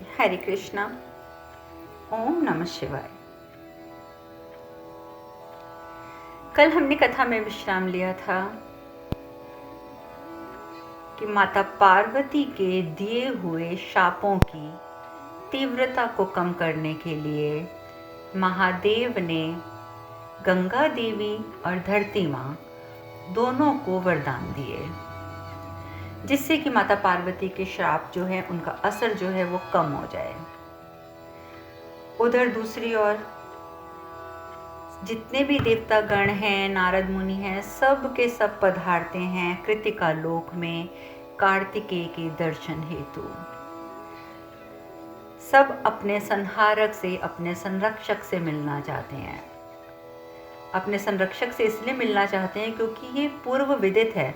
हरे कृष्णा। ओम नमः शिवाय। कल हमने कथा में विश्राम लिया था कि माता पार्वती के दिए हुए शापों की तीव्रता को कम करने के लिए महादेव ने गंगा देवी और धरती माँ दोनों को वरदान दिए, जिससे कि माता पार्वती के श्राप जो है उनका असर जो है वो कम हो जाए। उधर दूसरी ओर जितने भी देवता गण हैं, नारद मुनि हैं, सब के सब पधारते हैं कृतिका लोक में कार्तिकेय के दर्शन हेतु। सब अपने संहारक से, अपने संरक्षक से मिलना चाहते हैं। अपने संरक्षक से इसलिए मिलना चाहते हैं क्योंकि ये पूर्व विदित है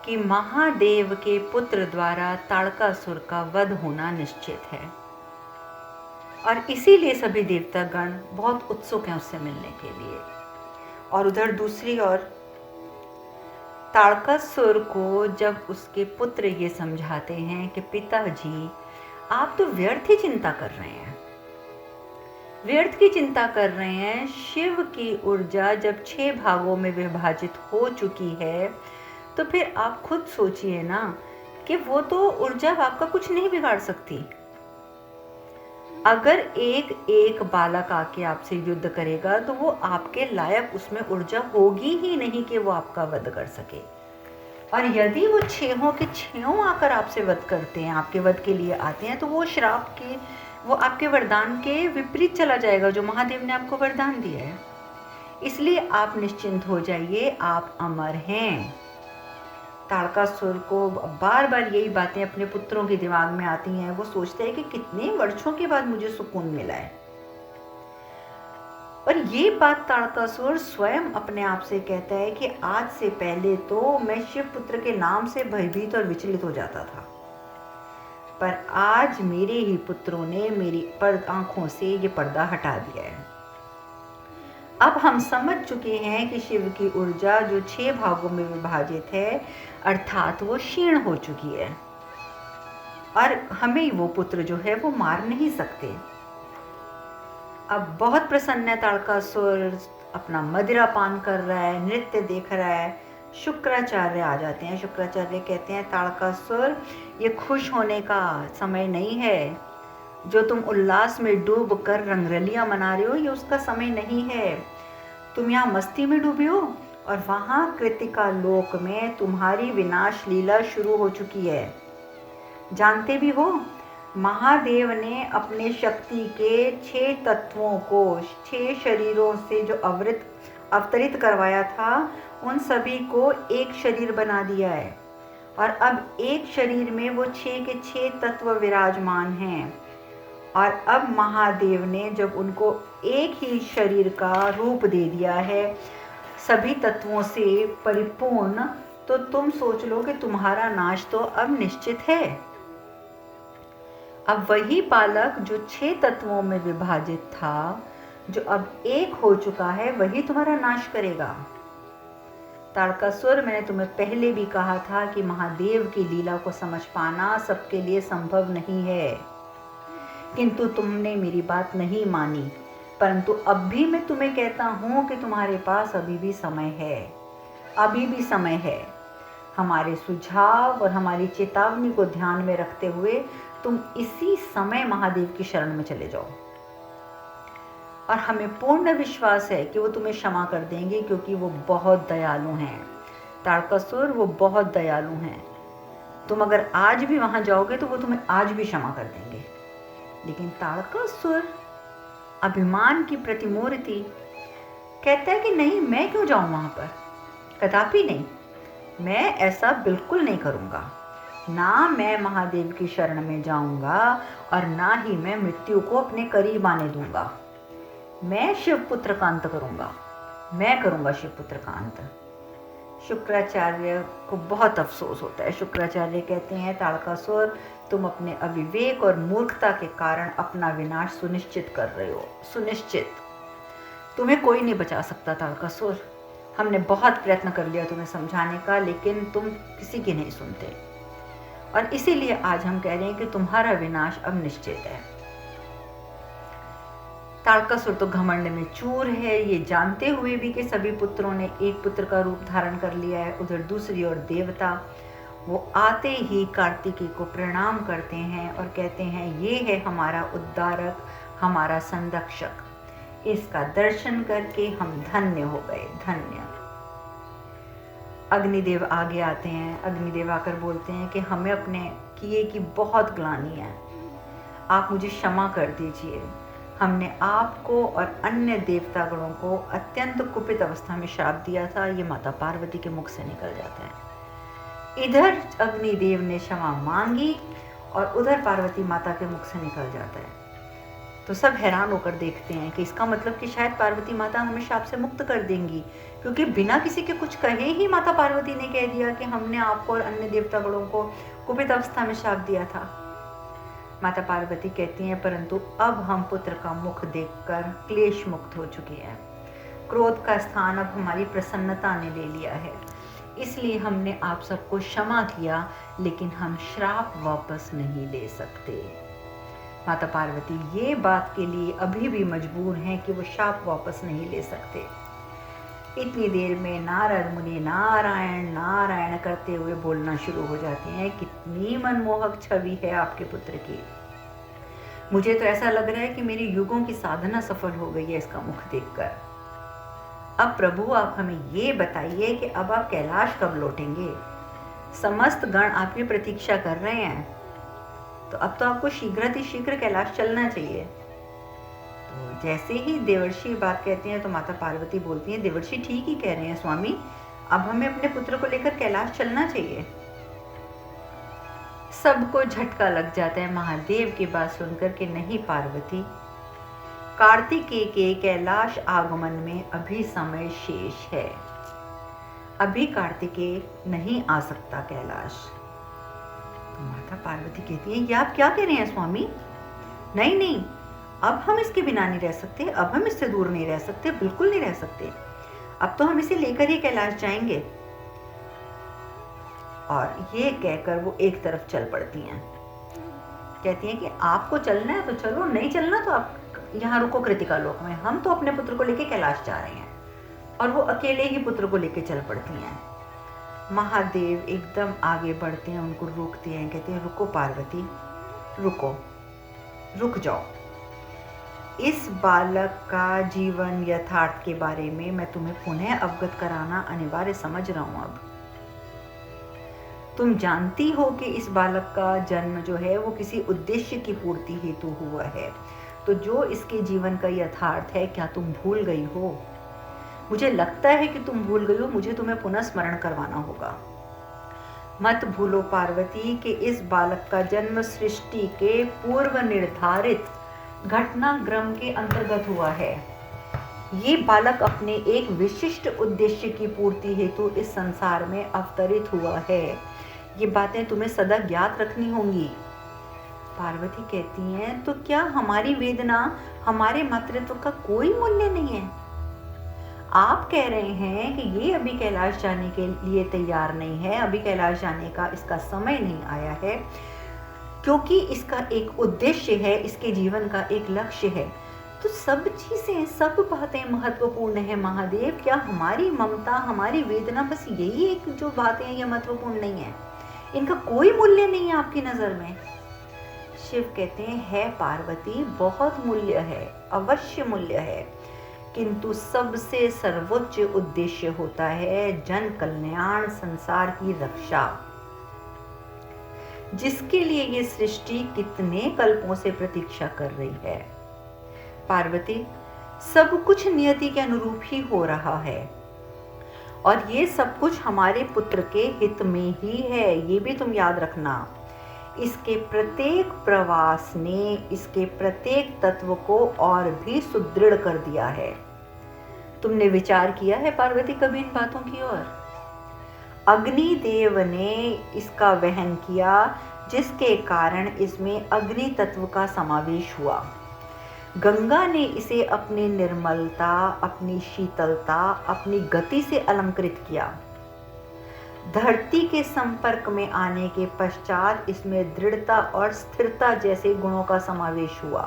कि महादेव के पुत्र द्वारा ताड़कासुर का वध होना निश्चित है, और इसीलिए सभी देवता गण बहुत उत्सुक हैं उससे मिलने के लिए। और उधर दूसरी ओर ताड़कासुर को जब उसके पुत्र ये समझाते हैं कि पिताजी आप तो व्यर्थ ही चिंता कर रहे हैं, व्यर्थ की चिंता कर रहे हैं। शिव की ऊर्जा जब 6 भागों में विभाजित हो चुकी है तो फिर आप खुद सोचिए ना कि वो तो ऊर्जा आपका कुछ नहीं बिगाड़ सकती। अगर एक एक बालक आके आपसे युद्ध करेगा तो वो आपके लायक उसमें ऊर्जा होगी ही नहीं कि वो आपका वध कर सके। और यदि वो 6 के 6 आकर आपसे वध करते हैं, आपके वध के लिए आते हैं, तो वो श्राप के, वो आपके वरदान के विपरीत चला जाएगा जो महादेव ने आपको वरदान दिया है। इसलिए आप निश्चिंत हो जाइए, आप अमर हैं। ताड़कासुर को बार बार यही बातें अपने पुत्रों के दिमाग में आती हैं। वो सोचते हैं कि कितने वर्षों के बाद मुझे सुकून मिला है। और ये बात ताड़कासुर स्वयं अपने आप से कहता है कि आज से पहले तो मैं शिव पुत्र के नाम से भयभीत और विचलित हो जाता था, पर आज मेरे ही पुत्रों ने मेरी आंखों से ये पर्दा हटा दिया है। अब हम समझ चुके हैं कि शिव की ऊर्जा जो 6 भागों में विभाजित है, अर्थात वो क्षीण हो चुकी है, और हमें वो पुत्र जो है वो मार नहीं सकते। अब बहुत प्रसन्न है ताड़कासुर, अपना मदिरा पान कर रहा है, नृत्य देख रहा है। शुक्राचार्य आ जाते हैं। शुक्राचार्य कहते हैं ताड़कासुर, ये खुश होने का समय नहीं है। जो तुम उल्लास में डूब कर रंगरलियां मना रहे हो, ये उसका समय नहीं है। तुम यहाँ मस्ती में डूबे हो और वहाँ कृतिका लोक में तुम्हारी विनाश लीला शुरू हो चुकी है। जानते भी हो, महादेव ने अपने शक्ति के 6 तत्वों को 6 शरीरों से जो अवतरित करवाया था, उन सभी को एक शरीर बना दिया है। और अब एक शरीर में वो 6 के 6 तत्व विराजमान हैं। और अब महादेव ने जब उनको एक ही शरीर का रूप दे दिया है, सभी तत्वों से परिपूर्ण, तो तुम सोच लो कि तुम्हारा नाश तो अब निश्चित है। अब वही बालक जो 6 तत्वों में विभाजित था, जो अब एक हो चुका है, वही तुम्हारा नाश करेगा। ताड़कासुर, मैंने तुम्हें पहले भी कहा था कि महादेव की लीला को समझ पाना सबके लिए संभव नहीं है, किंतु तुमने मेरी बात नहीं मानी। परंतु अब भी मैं तुम्हें कहता हूँ कि तुम्हारे पास अभी भी समय है, अभी भी समय है। हमारे सुझाव और हमारी चेतावनी को ध्यान में रखते हुए तुम इसी समय महादेव की शरण में चले जाओ, और हमें पूर्ण विश्वास है कि वो तुम्हें क्षमा कर देंगे, क्योंकि वो बहुत दयालु हैं। ताड़कासुर, वो बहुत दयालु हैं। तुम अगर आज भी वहाँ जाओगे तो वो तुम्हें आज भी क्षमा कर देंगे। लेकिन ताड़कासुर, अभिमान की प्रतिमूर्ति, कहता है कि नहीं, मैं क्यों जाऊं वहां पर, कदापि नहीं, मैं ऐसा बिल्कुल नहीं करूंगा। ना मैं महादेव की शरण में जाऊंगा और ना ही मैं मृत्यु को अपने करीब आने दूंगा। मैं शिवपुत्र का अंत करूंगा, मैं करूंगा शिवपुत्र का अंत। शुक्राचार्य को बहुत अफसोस होता है। शुक्राचार्य कहते हैं ताड़कासुर, तुम अपने अविवेक और मूर्खता के कारण अपना विनाश सुनिश्चित कर रहे हो। सुनिश्चित, तुम्हें कोई नहीं बचा सकता ताड़कासुर। हमने बहुत प्रयत्न कर लिया तुम्हें समझाने का, लेकिन तुम किसी की नहीं सुनते। और इसीलिए आज हम कह रहे हैं कि तुम्हारा विनाश अब निश्चित है। तारकासुर तो घमंड में चूर है, ये जानते हुए भी कि सभी पुत्रों ने एक पुत्र का रूप धारण कर लिया है। उधर दूसरी ओर देवता, वो आते ही कार्तिकेय को प्रणाम करते हैं और कहते हैं ये है हमारा उद्धारक, हमारा संरक्षक, इसका दर्शन करके हम धन्य हो गए, धन्य। अग्निदेव आगे आते हैं। अग्निदेव आकर बोलते हैं कि हमें अपने किए की बहुत ग्लानि है, आप मुझे क्षमा कर दीजिए। हमने आपको और अन्य देवतागणों को अत्यंत कुपित अवस्था में श्राप दिया था। ये माता पार्वती के मुख से निकल जाता है। इधर अग्निदेव ने क्षमा मांगी और उधर पार्वती माता के मुख से निकल जाता है। तो सब हैरान होकर देखते हैं कि इसका मतलब कि शायद पार्वती माता हमें शाप से मुक्त कर देंगी, क्योंकि बिना किसी के कुछ कहे ही माता पार्वती ने कह दिया कि हमने आपको और अन्य देवतागणों को कुपित अवस्था में शाप दिया था। माता पार्वती कहती हैं परंतु अब हम पुत्र का मुख देखकर क्लेश मुक्त हो चुके हैं। क्रोध का स्थान अब हमारी प्रसन्नता ने ले लिया है, इसलिए हमने आप सबको क्षमा किया, लेकिन हम श्राप वापस नहीं ले सकते। माता पार्वती ये बात के लिए अभी भी मजबूर हैं कि वो शाप वापस नहीं ले सकते। इतनी देर में नारद मुनि नारायण नारायण करते हुए बोलना शुरू हो जाते हैं। कितनी मनमोहक छवि है आपके पुत्र की। मुझे तो ऐसा लग रहा है कि मेरी युगों की साधना सफल हो गई है इसका मुख देखकर। अब प्रभु आप हमें ये बताइए कि अब आप कैलाश कब लौटेंगे? समस्त गण आपकी प्रतीक्षा कर रहे हैं, तो अब तो आपको शीघ्र कैलाश चलना चाहिए। तो जैसे ही देवर्षि बात कहते हैं तो माता पार्वती बोलती हैं देवर्षि ठीक ही कह रहे हैं स्वामी, अब हमें अपने पुत्र को लेकर कैलाश चलना चाहिए। सबको झटका लग जाता है महादेव की बात सुनकर कि नहीं पार्वती, कार्तिकेय के कैलाश आगमन में अभी समय शेष है, अभी कार्तिकेय नहीं आ सकता कैलाश। तो माता पार्वती कहती है ये आप क्या कह रहे हैं स्वामी? नहीं, अब हम इसके बिना नहीं रह सकते, अब हम इससे दूर नहीं रह सकते, बिल्कुल नहीं रह सकते। अब तो हम इसे लेकर ही कैलाश जाएंगे। और ये कहकर वो एक तरफ चल पड़ती हैं। कहती हैं कि आपको चलना है तो चलो, नहीं चलना तो आप यहाँ रुको कृतिका लोक में, हम तो अपने पुत्र को लेके कैलाश जा रहे हैं। और वो अकेले ही पुत्र को लेके चल पड़ती हैं। महादेव एकदम आगे बढ़ते हैं, उनको रोकते हैं, कहते हैं रुको पार्वती, रुक जाओ। इस बालक का जीवन यथार्थ के बारे में मैं तुम्हें पुनः अवगत कराना अनिवार्य समझ रहा हूं। अब तुम जानती हो कि इस बालक का जन्म जो है वो किसी उद्देश्य की पूर्ति हेतु हुआ है, तो जो इसके जीवन का यथार्थ है क्या तुम भूल गई हो? मुझे लगता है कि तुम भूल गई हो, मुझे तुम्हें पुनः स्मरण करवाना होगा। मत भूलो पार्वती कि इस बालक का जन्म सृष्टि के पूर्व निर्धारित घटनाक्रम के अंतर्गत हुआ है। ये बालक अपने एक विशिष्ट उद्देश्य की पूर्ति हेतु इस संसार में अवतरित हुआ है। ये बातें तुम्हें सदा ज्ञात रखनी होंगी। पार्वती कहती हैं तो क्या हमारी वेदना, हमारे मातृत्व का कोई मूल्य नहीं है? आप कह रहे हैं कि ये अभी कैलाश जाने के लिए तैयार नहीं है, अभी कैलाश जाने का इसका समय नहीं आया है, क्योंकि इसका एक उद्देश्य है, इसके जीवन का एक लक्ष्य है। तो सब चीजें, सब बातें महत्वपूर्ण है महादेव। क्या हमारी ममता, हमारी वेदना, बस यही एक जो बातें हैं ये महत्वपूर्ण नहीं है? इनका कोई मूल्य नहीं है आपकी नजर में? शिव कहते हैं है पार्वती, बहुत मूल्य है, अवश्य मूल्य है, किंतु सबसे सर्वोच्च उद्देश्य होता है जन कल्याण, संसार की रक्षा, जिसके लिए ये सृष्टि कितने कल्पों से प्रतीक्षा कर रही है। पार्वती, सब कुछ नियति के अनुरूप ही हो रहा है और ये सब कुछ हमारे पुत्र के हित में ही है, ये भी तुम याद रखना। इसके प्रत्येक प्रवास ने इसके प्रत्येक तत्व को और भी सुदृढ़ कर दिया है। तुमने विचार किया है पार्वती कभी इन बातों की ओर? अग्निदेव ने इसका वहन किया, जिसके कारण इसमें अग्नि तत्व का समावेश हुआ। गंगा ने इसे अपनी निर्मलता, अपनी शीतलता, अपनी गति से अलंकृत किया। धरती के संपर्क में आने के पश्चात इसमें दृढ़ता और स्थिरता जैसे गुणों का समावेश हुआ।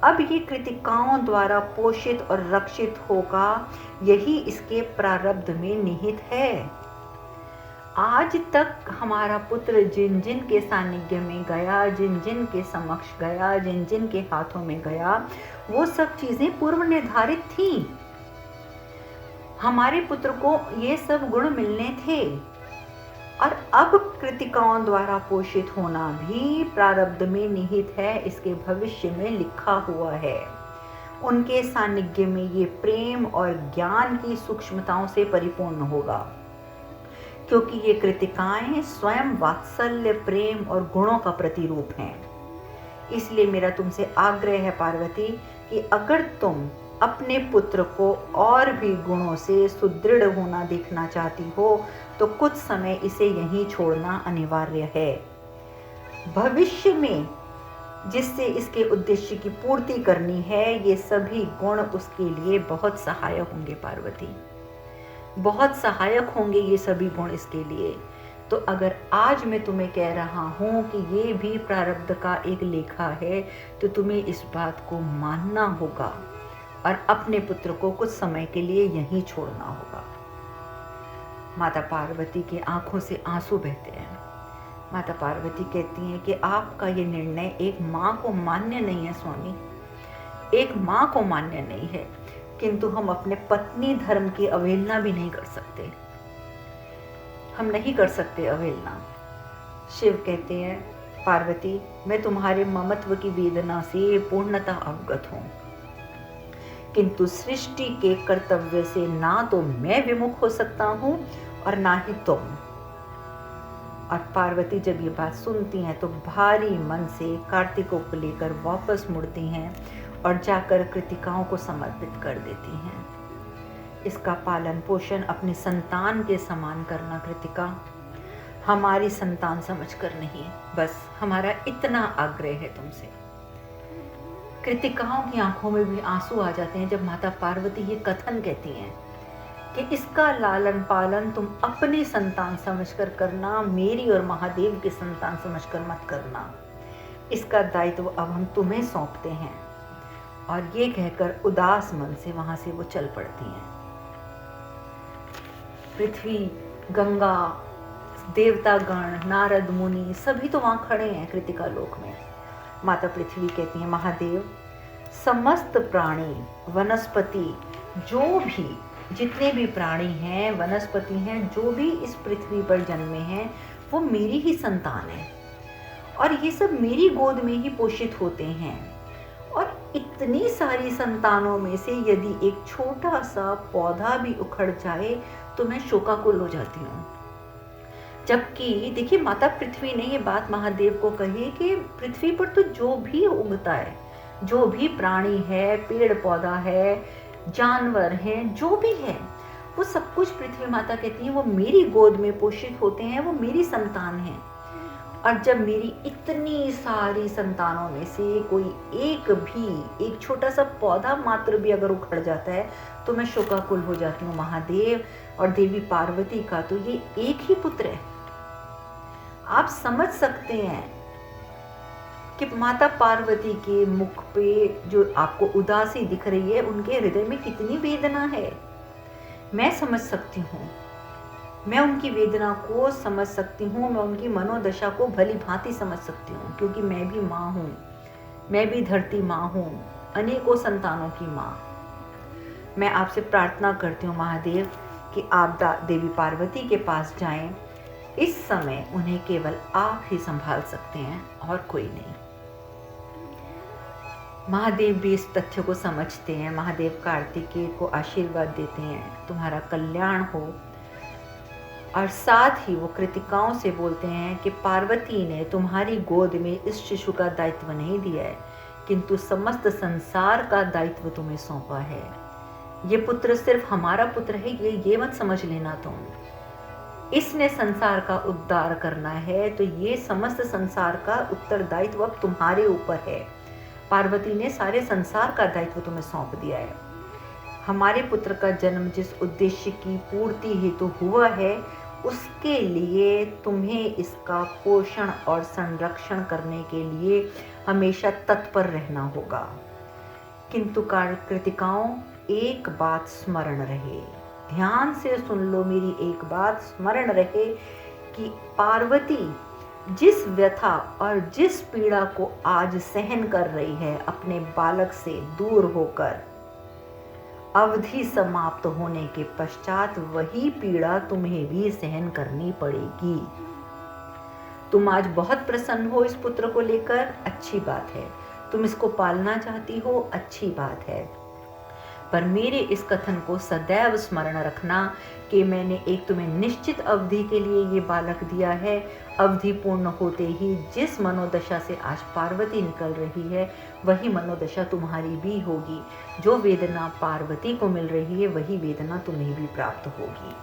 अब ये कृतिकाओं द्वारा पोषित और रक्षित होगा, यही इसके प्रारब्ध में निहित है। आज तक हमारा पुत्र जिन जिन के सानिध्य में गया, जिन जिन के समक्ष गया, जिन जिन के हाथों में गया, वो सब चीजें पूर्व निर्धारित थी। हमारे पुत्र को ये सब गुण मिलने थे और अब कृतिकाओं द्वारा पोषित होना भी प्रारब्ध में निहित है, इसके भविष्य में लिखा हुआ है। उनके सानिध्य में ये प्रेम और ज्ञान की सूक्ष्मताओं से परिपूर्ण होगा, क्योंकि ये कृतिकाएं स्वयं वात्सल्य, प्रेम और गुणों का प्रतिरूप हैं। इसलिए मेरा तुमसे आग्रह है पार्वती कि अगर तुम अपने पुत्र को और भी गुणों से सुदृढ़ होना देखना चाहती हो तो कुछ समय इसे यहीं छोड़ना अनिवार्य है। भविष्य में जिससे इसके उद्देश्य की पूर्ति करनी है, ये सभी गुण उसके लिए बहुत सहायक होंगे पार्वती, बहुत सहायक होंगे ये सभी गुण इसके लिए। तो अगर आज मैं तुम्हें कह रहा हूँ कि ये भी प्रारब्ध का एक लेखा है, तो तुम्हें इस बात को मानना होगा और अपने पुत्र को कुछ समय के लिए यहीं छोड़ना होगा। माता पार्वती की आंखों से आंसू बहते हैं। माता पार्वती कहती हैं कि आपका ये निर्णय एक माँ को मान्य नहीं है स्वामी, एक माँ को मान्य नहीं है, किंतु हम अपने पत्नी धर्म की अवहेलना भी नहीं कर सकते, हम नहीं कर सकते अवहेलना। शिव कहते हैं पार्वती, मैं तुम्हारे ममत्व की वेदना से पूर्णतः अवगत हूँ, किंतु सृष्टि के कर्तव्य से ना तो मैं विमुख हो सकता हूँ और ना ही तुम। और पार्वती जब ये बात सुनती हैं तो भारी मन से कार्तिकों को लेकर वापस मुड़ती हैं और जाकर कृतिकाओं को समर्पित कर देती हैं। इसका पालन पोषण अपने संतान के समान करना कृतिका, हमारी संतान समझकर नहीं, बस हमारा इतना आग्रह है तुमसे। कृतिकाओं की आंखों में भी आंसू आ जाते हैं जब माता पार्वती ये कथन कहती हैं कि इसका लालन पालन तुम अपनी संतान समझकर करना, मेरी और महादेव की संतान समझकर मत करना। इसका दायित्व अब हम तुम्हें सौंपते हैं। और ये कहकर उदास मन से वहां से वो चल पड़ती हैं। पृथ्वी, गंगा, देवतागण, नारद मुनि सभी तो वहां खड़े हैं कृतिका लोक में। माता पृथ्वी कहती है, महादेव, समस्त प्राणी, वनस्पति, जो भी जितने भी प्राणी हैं, वनस्पति हैं, जो भी इस पृथ्वी पर जन्मे हैं, वो मेरी ही संतान है और ये सब मेरी गोद में ही पोषित होते हैं। और इतनी सारी संतानों में से यदि एक छोटा सा पौधा भी उखड़ जाए तो मैं शोकाकुल हो जाती हूँ। जबकि देखिए, माता पृथ्वी ने ये बात महादेव को कही कि पृथ्वी पर तो जो भी उगता है, जो भी प्राणी है, पेड़ पौधा है, जानवर हैं, जो भी है, वो सब कुछ पृथ्वी माता कहती है वो मेरी गोद में पोषित होते हैं, वो मेरी संतान हैं। और जब मेरी इतनी सारी संतानों में से कोई एक छोटा सा पौधा मात्र भी अगर उखड़ जाता है तो मैं शोकाकुल हो जाती हूँ महादेव। और देवी पार्वती का तो ये एक ही पुत्र है। आप समझ सकते हैं कि माता पार्वती के मुख पे जो आपको उदासी दिख रही है, उनके हृदय में कितनी वेदना है। मैं समझ सकती हूँ, मैं उनकी वेदना को समझ सकती हूँ, मैं उनकी मनोदशा को भली भांति समझ सकती हूँ, क्योंकि मैं भी माँ हूँ, मैं भी धरती माँ हूँ, अनेकों संतानों की माँ। मैं आपसे प्रार्थना करती हूँ महादेव कि आप देवी पार्वती के पास जाएं। इस समय उन्हें केवल आप ही संभाल सकते हैं और कोई नहीं। महादेव भी इस तथ्य को समझते हैं। महादेव कार्तिकेय को आशीर्वाद देते हैं, तुम्हारा कल्याण हो। और साथ ही वो कृतिकाओं से बोलते हैं कि पार्वती ने तुम्हारी गोद में इस शिशु का दायित्व नहीं दिया है, किंतु समस्त संसार का दायित्व तुम्हें सौंपा है। ये पुत्र सिर्फ हमारा पुत्र है, ये मत समझ लेना तुम। इसने संसार का उद्धार करना है, तो ये समस्त संसार का उत्तरदायित्व अब तुम्हारे ऊपर है। पार्वती ने सारे संसार का दायित्व तुम्हें सौंप दिया है। हमारे पुत्र का जन्म जिस उद्देश्य की पूर्ति हेतु हुआ है, उसके लिए तुम्हें इसका पोषण और संरक्षण करने के लिए हमेशा तत्पर रहना होगा। किंतु कृतिकाओं, एक बात स्मरण रहे, ध्यान से सुन लो, मेरी एक बात स्मरण रहे कि पार्वती जिस व्यथा और जिस पीड़ा को आज सहन कर रही है अपने बालक से दूर होकर, अवधि समाप्त होने के पश्चात वही पीड़ा तुम्हें भी सहन करनी पड़ेगी। तुम आज बहुत प्रसन्न हो इस पुत्र को लेकर, अच्छी बात है। तुम इसको पालना चाहती हो, अच्छी बात है। पर मेरे इस कथन को सदैव स्मरण रखना कि मैंने एक तुम्हें निश्चित अवधि के लिए ये बालक दिया है। अवधि पूर्ण होते ही जिस मनोदशा से आज पार्वती निकल रही है, वही मनोदशा तुम्हारी भी होगी। जो वेदना पार्वती को मिल रही है, वही वेदना तुम्हें भी प्राप्त होगी।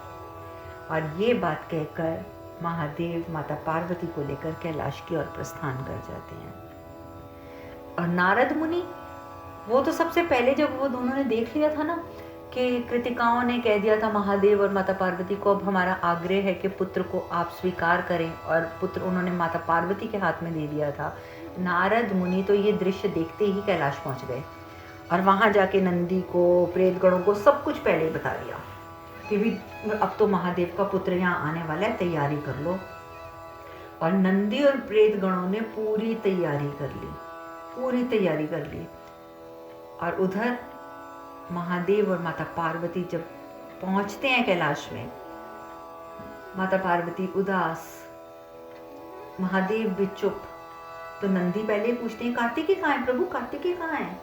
और ये बात कहकर महादेव माता पार्वती को लेकर कैलाश की ओर प्रस्थान कर जाते हैं। और नारद मुनि, वो तो सबसे पहले जब वो दोनों ने देख लिया था ना कि कृतिकाओं ने कह दिया था महादेव और माता पार्वती को, अब हमारा आग्रह है कि पुत्र को आप स्वीकार करें, और पुत्र उन्होंने माता पार्वती के हाथ में दे दिया था। नारद मुनि तो ये दृश्य देखते ही कैलाश पहुंच गए और वहां जाके नंदी को, प्रेतगणों को सब कुछ पहले ही बता दिया कि भी अब तो महादेव का पुत्र यहाँ आने वाला है, तैयारी कर लो। और नंदी और प्रेतगणों ने पूरी तैयारी कर ली। और उधर महादेव और माता पार्वती जब पहुंचते हैं कैलाश में, माता पार्वती उदास, महादेव भी चुप। तो नंदी पहले पूछते हैं, कार्तिकेय कहाँ है प्रभु, कार्तिकेय कहाँ है?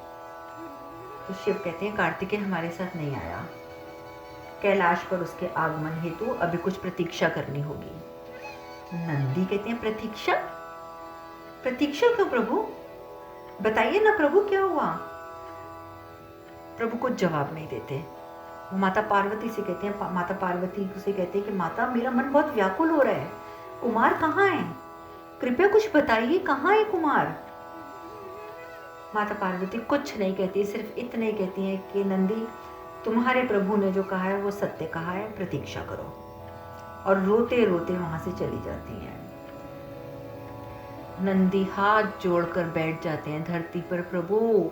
तो शिव कहते हैं, कार्तिकेय हमारे साथ नहीं आया, कैलाश पर उसके आगमन हेतु अभी कुछ प्रतीक्षा करनी होगी। नंदी कहते हैं, प्रतीक्षा क्यों प्रभु, बताइए ना प्रभु क्या हुआ? प्रभु कुछ जवाब नहीं देते। वो माता पार्वती से कहते हैं, माता पार्वती से कहते हैं कि माता, मेरा मन बहुत व्याकुल हो रहा है, कुमार कहाँ है? कृपया कुछ बताइए, कहाँ है कुमार? माता पार्वती कुछ नहीं कहती, सिर्फ इतना ही कहती है कि नंदी, तुम्हारे प्रभु ने जो कहा है वो सत्य कहा है, प्रतीक्षा करो। और रोते रोते वहां से चली जाती हैं। नंदी हाथ जोड़कर बैठ जाते हैं धरती पर। प्रभु,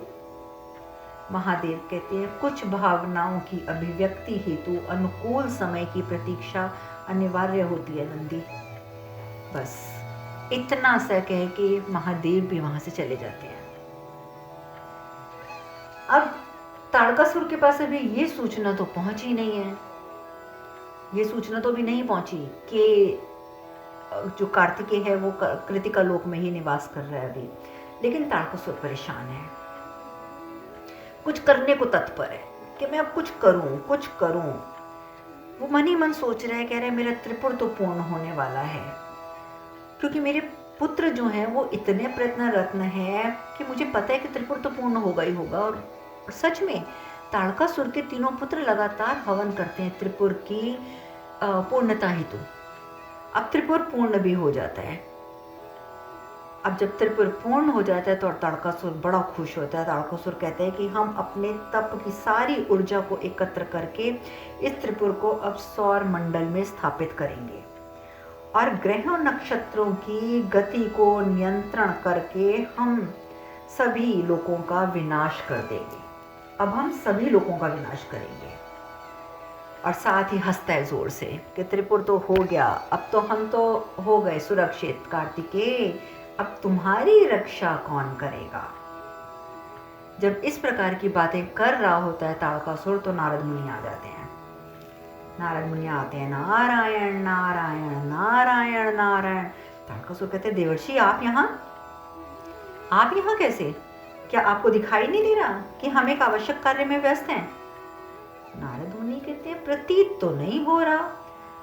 महादेव कहते हैं, कुछ भावनाओं की अभिव्यक्ति हेतु अनुकूल समय की प्रतीक्षा अनिवार्य होती है नंदी। बस इतना सा कह के महादेव भी वहां से चले जाते हैं। अब ताड़कासुर के पास अभी ये सूचना तो पहुंची नहीं है, ये सूचना तो भी नहीं पहुंची कि जो कार्तिकेय है वो कृतिका लोक में ही निवास कर रहा है अभी। लेकिन ताड़कासुर परेशान है, कुछ करने को तत्पर है कि मैं अब कुछ करूं। वो मन ही मन सोच रहा है, कह रहा है मेरा त्रिपुर तो पूर्ण होने वाला है, क्योंकि मेरे पुत्र जो हैं वो इतने प्रयत्न रत्न है कि मुझे पता है कि त्रिपुर तो पूर्ण होगा ही होगा। और सच में ताड़कासुर के तीनों पुत्र लगातार हवन करते हैं त्रिपुर की पूर्णता हेतु। अब त्रिपुर पूर्ण भी हो जाता है। अब जब त्रिपुर पूर्ण हो जाता है तो ताड़कासुर बड़ा खुश होता है। ताड़कासुर कहते हैं कि हम अपने तप की सारी ऊर्जा को एकत्र करके इस त्रिपुर को अब सौर मंडल में स्थापित करेंगे और ग्रहों नक्षत्रों की गति को नियंत्रण करके हम सभी लोगों का विनाश कर देंगे। अब हम सभी लोगों का विनाश करेंगे। और साथ ही हंसता है जोर से कि त्रिपुर तो हो गया, अब तो हम तो हो गए सुरक्षित। कार्तिकेय, अब तुम्हारी रक्षा कौन करेगा? जब इस प्रकार की बातें कर रहा होता है ताड़कासुर तो नारद मुनि आ जाते हैं। नारद मुनि आते हैं, नारायण नारायण नारायण नारायण। ताड़कासुर कहते हैं, देवर्षि आप यहाँ कैसे? क्या आपको दिखाई नहीं दे रहा कि हम एक आवश्यक कार्य में व्यस्त हैं? नारद मुनि कहते हैं, प्रतीत तो नहीं हो रहा,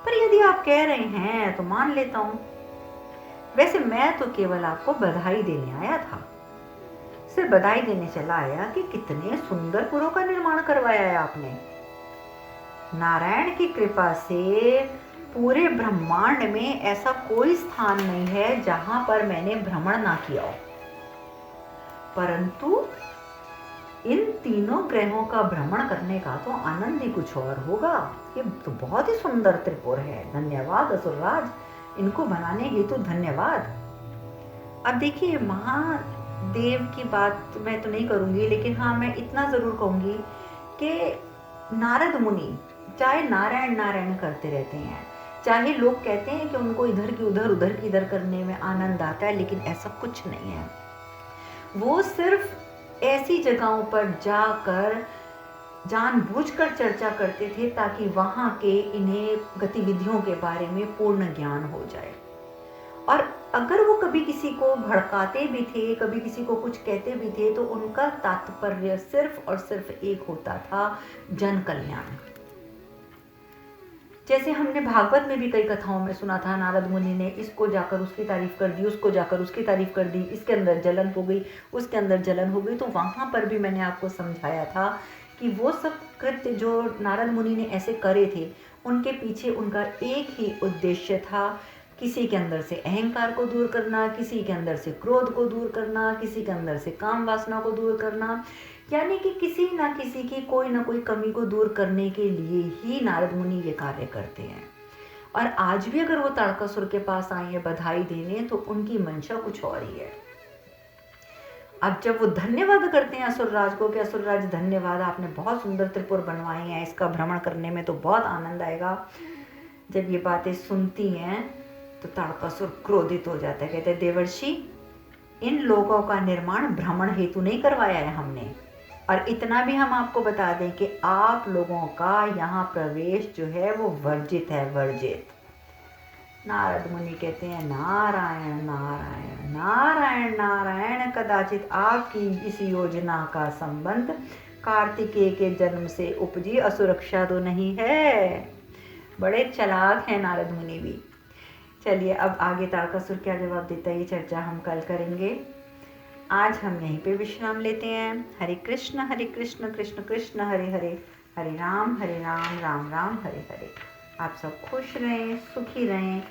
पर यदि आप कह रहे हैं तो मान लेता हूं। वैसे मैं तो केवल आपको बधाई देने आया था, सिर्फ बधाई देने चला आया कि कितने सुंदर पुरों का निर्माण करवाया है आपने। नारायण की कृपा से पूरे ब्रह्मांड में ऐसा कोई स्थान नहीं है जहां पर मैंने भ्रमण ना किया हो, परंतु इन तीनों ग्रहों का भ्रमण करने का तो आनंद ही कुछ और होगा। ये तो बहुत ही सुंदर त्रिपुर है। धन्यवाद असुरराज, इनको बनाने हेतु धन्यवाद। अब देखिए, महादेव की बात मैं तो नहीं करूंगी, लेकिन हाँ मैं इतना जरूर कहूंगी कि नारद मुनि चाहे नारायण नारायण करते रहते हैं, चाहे लोग कहते हैं कि उनको इधर की उधर की इधर करने में आनंद आता है, लेकिन ऐसा कुछ नहीं है। वो सिर्फ ऐसी जगहों पर जाकर जानबूझकर चर्चा करते थे ताकि वहाँ के इन्हें गतिविधियों के बारे में पूर्ण ज्ञान हो जाए। और अगर वो कभी किसी को भड़काते भी थे, कभी किसी को कुछ कहते भी थे, तो उनका तात्पर्य सिर्फ और सिर्फ एक होता था, जन कल्याण। जैसे हमने भागवत में भी कई कथाओं में सुना था, नारद मुनि ने इसको जाकर उसकी तारीफ कर दी, उसको जाकर उसकी तारीफ कर दी, इसके अंदर जलन हो गई, उसके अंदर जलन हो गई। तो वहाँ पर भी मैंने आपको समझाया था कि वो सब कृत्य जो नारद मुनि ने ऐसे करे थे, उनके पीछे उनका एक ही उद्देश्य था, किसी के अंदर से अहंकार को दूर करना, किसी के अंदर से क्रोध को दूर करना, किसी के अंदर से काम वासना को दूर करना, यानी कि किसी ना किसी की कोई ना कोई कमी को दूर करने के लिए ही नारद मुनि ये कार्य करते हैं। और आज भी अगर वो ताड़कासुर के पास आए हैं बधाई देने, तो उनकी मंशा कुछ और ही है। अब जब वो धन्यवाद करते हैं असुरराज को कि असुरराज धन्यवाद, आपने बहुत सुंदर त्रिपुर बनवाए हैं, इसका भ्रमण करने में तो बहुत आनंद आएगा। जब ये बातें सुनती हैं तो ताड़कासुर क्रोधित हो जाता है, कहते हैं देवर्षि, इन लोगों का निर्माण भ्रमण हेतु नहीं करवाया है हमने, और इतना भी हम आपको बता दें कि आप लोगों का यहाँ प्रवेश जो है वो वर्जित है, वर्जित। नारद मुनि कहते हैं नारायण नारायण नारायण नारायण, कदाचित आपकी इस योजना का संबंध कार्तिकेय के जन्म से उपजी असुरक्षा तो नहीं है। बड़े चालाक हैं नारद मुनि भी। चलिए अब आगे ताड़कासुर क्या जवाब देता है, ये चर्चा हम कल करेंगे। आज हम यहीं पे विश्राम लेते हैं। हरे कृष्ण कृष्ण कृष्ण हरे हरे, हरे राम राम राम हरे हरे। आप सब खुश रहें, सुखी रहें,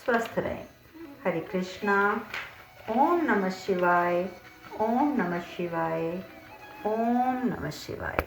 स्वस्थ रहें। हरे कृष्णा। ओम नमः शिवाय, ओम नमः शिवाय, ओम नमः शिवाय।